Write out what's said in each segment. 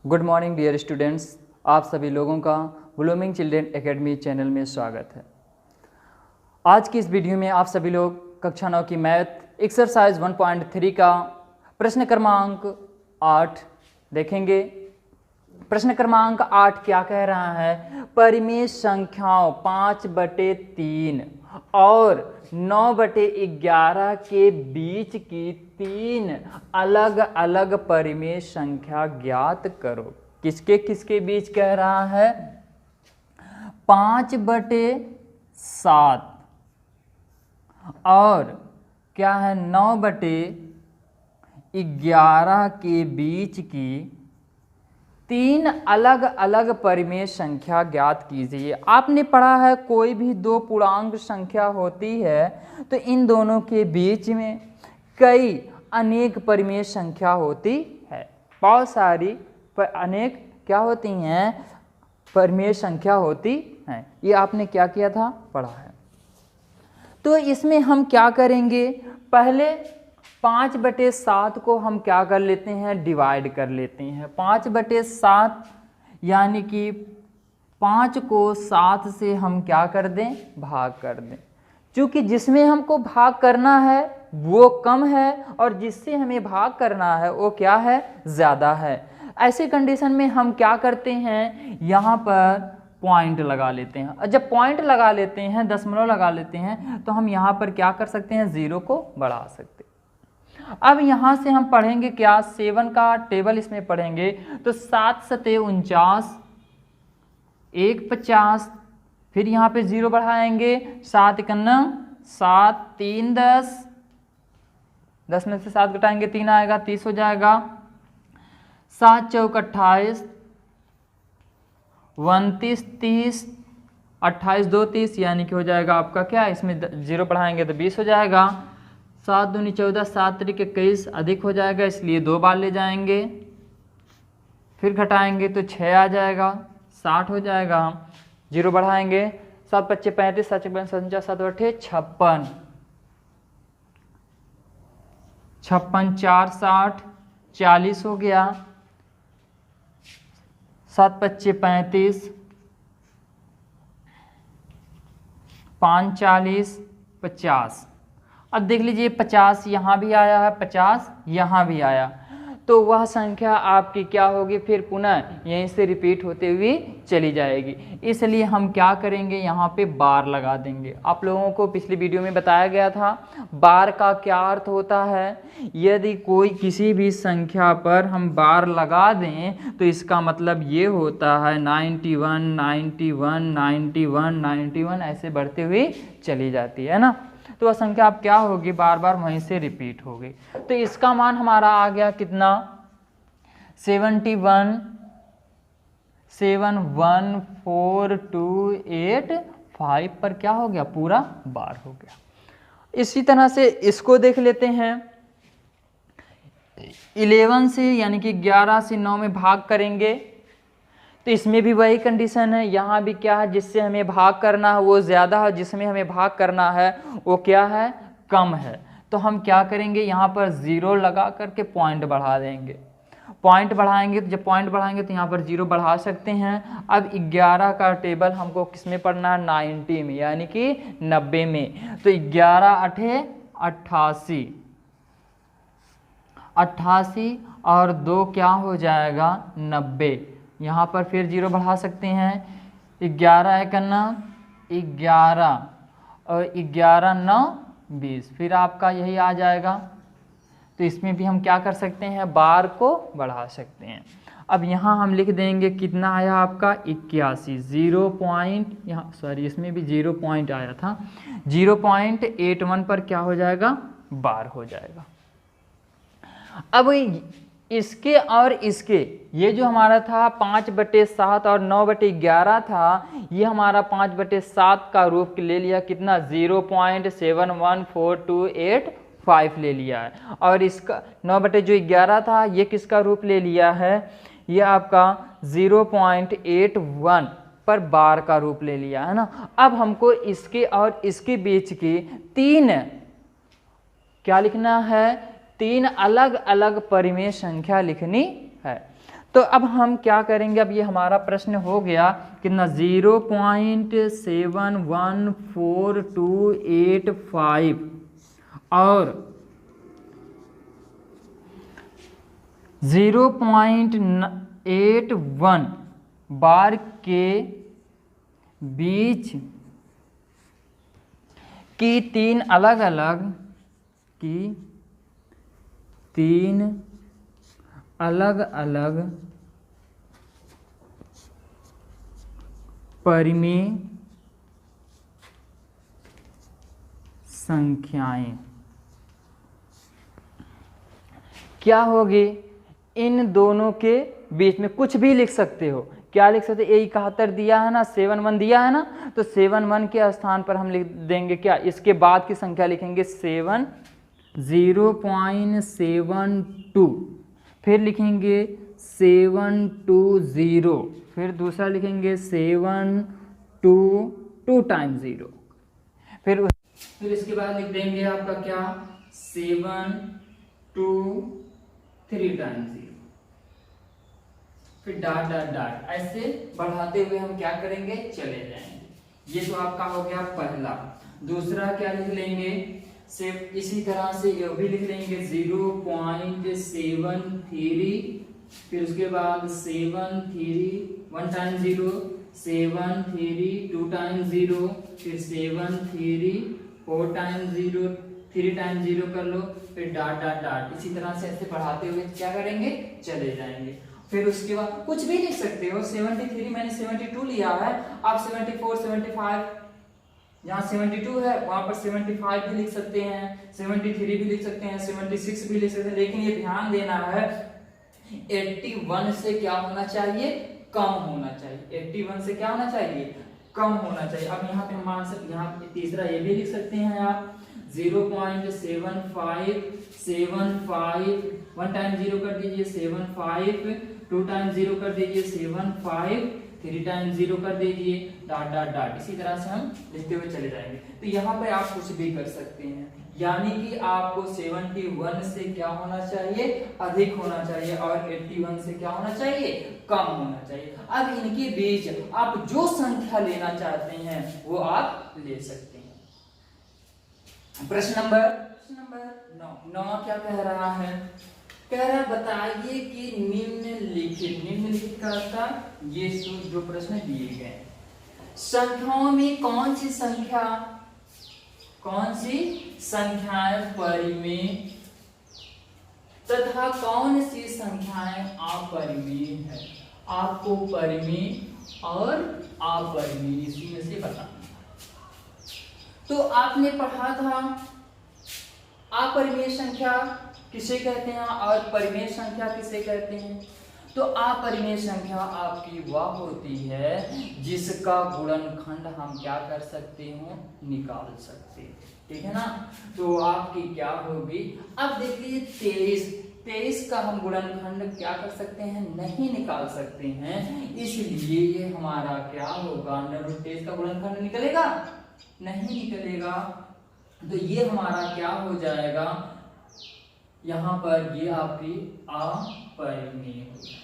Good morning dear students, आप सभी लोगों का ब्लूमिंग चिल्ड्रेन एकेडमी चैनल में स्वागत है। आज की इस वीडियो में आप सभी लोग कक्षा 9 की मैथ एक्सरसाइज 1.3 का प्रश्न क्रमांक 8 देखेंगे। प्रश्न क्रमांक 8 क्या कह रहा है? परिमेय संख्याओं 5/3 और 9/11 के बीच की 3 अलग अलग परिमेय संख्या ज्ञात करो। किसके किसके बीच कह रहा है? 5/7 और क्या है 9/11 के बीच की 3 अलग अलग परिमेय संख्या ज्ञात कीजिए। आपने पढ़ा है कोई भी दो पूर्णांक संख्या होती है तो इन दोनों के बीच में कई अनेक परिमेय संख्या होती है। बहुत सारी अनेक क्या होती हैं? परिमेय संख्या होती हैं। ये आपने क्या किया था? पढ़ा है। तो इसमें हम क्या करेंगे? पहले 5/7 को हम क्या कर लेते हैं? डिवाइड कर लेते हैं। 5/7 यानी कि 5 को 7 से हम क्या कर दें? भाग कर दें। क्योंकि जिसमें हमको भाग करना है वो कम है और जिससे हमें भाग करना है वो क्या है? ज़्यादा है। ऐसे कंडीशन में हम क्या करते हैं? यहाँ पर पॉइंट लगा लेते हैं। और जब पॉइंट लगा लेते हैं, दशमलव लगा लेते हैं, तो हम यहाँ पर क्या कर सकते हैं? 0 को बढ़ा सकते हैं। अब यहाँ से हम पढ़ेंगे क्या? 7 का टेबल इसमें पढ़ेंगे तो 7 सते 49, 1 50, फिर यहाँ पे 0 बढ़ाएंगे, 7 51, 7 3 10, 10 में से 7 घटाएंगे 3 आएगा, 30 हो जाएगा। 7 चौक 28, 29 30, 28 2 30 यानी कि हो जाएगा आपका क्या? इसमें 0 बढ़ाएंगे तो 20 हो जाएगा। 7 दूनी 14, 7 त्रिक 21 अधिक हो जाएगा, इसलिए 2 बार ले जाएंगे, फिर घटाएंगे तो 6 आ जाएगा, 60 हो जाएगा। 0 बढ़ाएंगे, 7 25 35, 7 54 57, 7 8 56, 56 4 60, 40 हो गया। 7 25 35, 5 40 50। अब देख लीजिए 50 यहाँ भी आया है, 50 यहाँ भी आया, तो वह संख्या आपकी क्या होगी? फिर पुनः यहीं से रिपीट होते हुए चली जाएगी। इसलिए हम क्या करेंगे? यहाँ पे बार लगा देंगे। आप लोगों को पिछली वीडियो में बताया गया था बार का क्या अर्थ होता है। यदि कोई किसी भी संख्या पर हम बार लगा दें तो इसका मतलब ये होता है 91 91 91 91 ऐसे बढ़ते हुए चली जाती है ना। तो वह संख्या अब क्या होगी? बार बार वहीं से रिपीट होगी। तो इसका मान हमारा आ गया कितना? 71 71428 पर क्या हो गया? पूरा बार हो गया। इसी तरह से इसको देख लेते हैं। 11 से यानी कि 11 से 9 में भाग करेंगे तो इसमें भी वही कंडीशन है। यहाँ भी क्या है? जिससे हमें भाग करना है वो ज़्यादा है, जिसमें हमें भाग करना है वो क्या है? कम है। तो हम क्या करेंगे? यहाँ पर 0 लगा करके पॉइंट बढ़ा देंगे। पॉइंट बढ़ाएंगे तो जब पॉइंट बढ़ाएंगे तो यहाँ पर 0 बढ़ा सकते हैं। अब 11 का टेबल हमको किस में पढ़ना है? 90 में, यानी कि 90 में। तो 11 8 88, 88 और 2 क्या हो जाएगा? 90। यहाँ पर फिर 0 बढ़ा सकते हैं। 11 1 11 और 11 9 20, फिर आपका यही आ जाएगा। तो इसमें भी हम क्या कर सकते हैं? बार को बढ़ा सकते हैं। अब यहाँ हम लिख देंगे कितना आया आपका? 81। 0 पॉइंट यहाँ सॉरी इसमें भी 0 पॉइंट आया था, 0.81 पर क्या हो जाएगा? बार हो जाएगा। अब इसके और इसके ये जो हमारा था 5/7 और 9/11 था, ये हमारा 5/7 का रूप ले लिया कितना? 0.714285 ले लिया है। और इसका 9/11 था ये किसका रूप ले लिया है? ये आपका 0.81 पर बार का रूप ले लिया है ना। अब हमको इसके और इसके बीच की 3 क्या लिखना है? 3 अलग अलग परिमेय संख्या लिखनी है। तो अब हम क्या करेंगे, अब ये हमारा प्रश्न हो गया कितना 0.71428 और 0.81 बार के बीच की तीन अलग अलग परिमेय संख्याएं क्या होगी, इन दोनों के बीच में कुछ भी लिख सकते हो। क्या लिख सकते, ए 71 दिया है ना, 71 दिया है ना, तो 71 के स्थान पर हम लिख देंगे क्या, इसके बाद की संख्या लिखेंगे 0.72, फिर लिखेंगे 720, फिर दूसरा लिखेंगे 722 टाइम्स 0, फिर इसके बाद लिख देंगे आपका क्या 723 टाइम्स 0, फिर डॉट डॉट डॉट, ऐसे बढ़ाते हुए हम क्या करेंगे, चले जाएंगे। ये तो आपका हो गया पहला। दूसरा क्या लिख लेंगे, सिर्फ इसी तरह से ये भी लिख लेंगे 0.73, फिर उसके बाद 73 1 टाइम्स 0, 73 2 टाइम्स 0, फिर 73 4 टाइम्स 0, 3 टाइम्स 0 कर लो, फिर डॉट डॉट डॉट, इसी तरह से ऐसे बढ़ाते हुए क्या करेंगे, चले जाएंगे। फिर उसके बाद कुछ भी लिख सकते हो, 73 मैंने 72 लिया है, आप 74 75 यहाँ 72 है वहां पर 75 भी लिख सकते हैं, 73 भी लिख सकते हैं, 76 भी लिख सकते हैं, लेकिन ये ध्यान देना है 81 से क्या होना चाहिए, कम होना चाहिए। 81 से क्या होना चाहिए, कम होना चाहिए। अब यहाँ पे हम मान सकते, यहाँ तीसरा ये भी लिख सकते हैं आप 0.7575 1 टाइम 0 कर दीजिए 75, 2 टाइम 0 कर दीजिए 75, 3 टाइम 0 कर दीजिए डॉट डॉट डॉट, इसी तरह से हम लिखते हुए चले जाएंगे। तो यहाँ पे आप कुछ भी कर सकते हैं, यानी कि आपको 71 से क्या होना चाहिए, अधिक होना चाहिए, और 81 से क्या होना चाहिए, कम होना चाहिए। अब इनके बीच आप जो संख्या लेना चाहते हैं वो आप ले सकते हैं। प्रश्न नंबर 9 क्या कह रहा है, कह रहा बताइए कि निम्नलिखित का अर्थ ये जो प्रश्न दिए गए संख्याओं में कौन सी संख्याएं परिमेय तथा कौन सी संख्याएं अपरिमेय है। आपको परिमेय और अपरिमेय इसी में से बताना। तो आपने पढ़ा था अपरिमेय संख्या किसे कहते हैं और परिमेय संख्या किसे कहते हैं। तो अपरिमेय संख्या आपकी वह होती है जिसका गुणनखंड हम क्या कर सकते हो, निकाल सकते हैं, ठीक है ना। तो आपकी क्या होगी, अब देखिए 23 का हम गुणनखंड क्या कर सकते हैं, नहीं निकाल सकते हैं, इसलिए ये हमारा क्या होगा, √23 का गुणनखंड निकलेगा, नहीं निकलेगा। तो ये हमारा क्या हो जाएगा, यहां पर ये आपकी अपरिमेय होगी।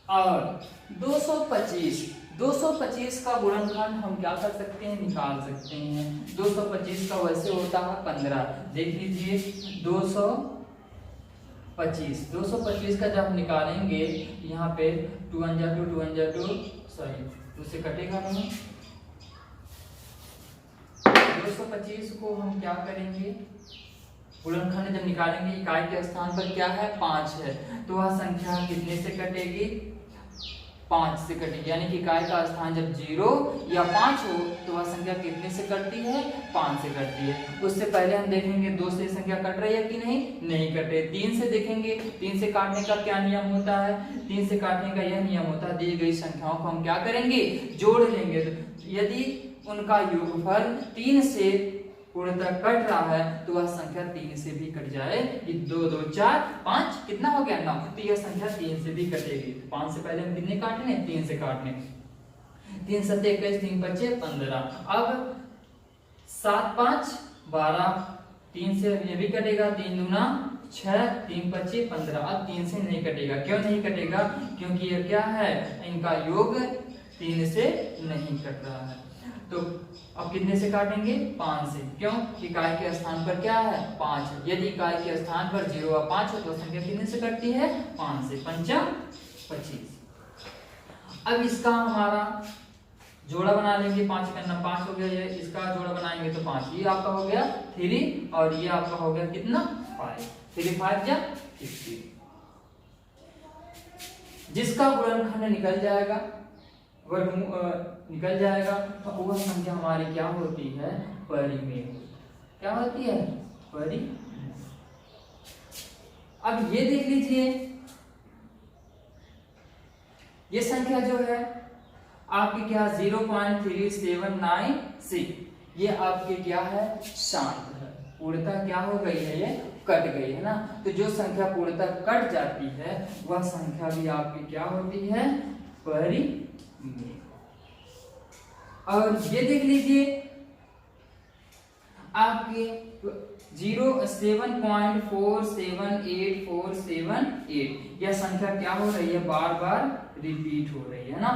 और 225 का गुणनखंड हम क्या कर सकते हैं, निकाल सकते हैं। 225 का वैसे होता है 15, देख लीजिए 225 का जब निकालेंगे यहाँ पे 2 सॉरी उससे कटेगा नहीं, 225 को हम क्या करेंगे, गुणनखंड जब निकालेंगे इकाई के स्थान पर क्या है, 5 है, तो वह संख्या कितने से कटेगी, 5 से कटेगी। यानी कि इकाई का स्थान जब 0 या 5 हो तो वह संख्या कितने से कटती है, 5 से कटती है। उससे पहले हम देखेंगे 2 से संख्या कट रही है कि नहीं कट रही। 3 से देखेंगे, 3 से काटने का क्या नियम होता है, 3 से काटने का यह नियम होता है, दी गई संख्याओं को हम क्या करेंगे, जोड़ लेंगे। यदि उनका योगफल 3 से पूर्णतः कट रहा है तो वह संख्या 3 से भी कट जाए। 2 2 4 5 कितना हो गया, 9, तो यह संख्या 3 से भी कटेगी। 5 से पहले हम कितने काटने, 3 से काटने, 3 7 21 3 5 15। अब 7 5 12, 3 से ये भी कटेगा, 3 दूना 6 3 25 15। अब 3 से नहीं कटेगा, क्यों नहीं कटेगा? क्योंकि ये क्या है, इनका योग 3 से नहीं कट रहा है। तो अब कितने से काटेंगे? 5 से। क्यों? इकाई के स्थान पर क्या है? 5 है। यदि इकाई के स्थान पर 0 और 5 है तो संख्या कितने से कटती है? 5 से। 5 25। अब इसका हमारा जोड़ा बना लेंगे। 5 का 5 हो गया, ये इसका जोड़ा बनाएंगे तो 5, ये आपका हो गया 3 और ये आपका हो गया कितना? 5। 3 5 जा 15। जिसका गुणनखंड निकल जाएगा, निकल जाएगा तो वह संख्या हमारी क्या होती है? परिमेय। क्या होती है? परिमेय। अब ये देख लीजिए, ये संख्या जो है आपकी क्या? 0.3796, ये आपके क्या है? शांत है। पूर्णतः क्या हो गई है? ये कट गई है ना। तो जो संख्या पूर्णतः कट जाती है वह संख्या भी आपकी क्या होती है? परिमेय। और ये देख लीजिए आपके 0.478478, यह संख्या क्या हो रही है? बार बार रिपीट हो रही है ना।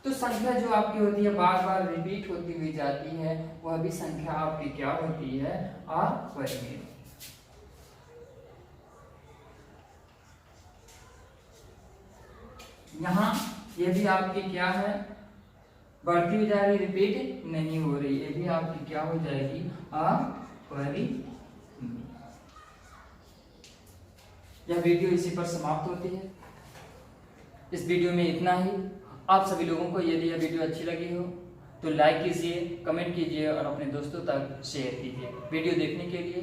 तो संख्या जो आपकी होती है बार बार रिपीट होती हुई जाती है, वह भी संख्या आपकी क्या होती है? अपरिमेय। यहाँ ये भी आपकी क्या है? बढ़ती हुई जा रही, रिपीट नहीं हो रही, ये भी आपकी क्या हो जाएगी? अपरिमेय। यह वीडियो इसी पर समाप्त होती है। इस वीडियो में इतना ही। आप सभी लोगों को यदि यह वीडियो अच्छी लगी हो तो लाइक कीजिए, कमेंट कीजिए और अपने दोस्तों तक शेयर कीजिए। वीडियो देखने के लिए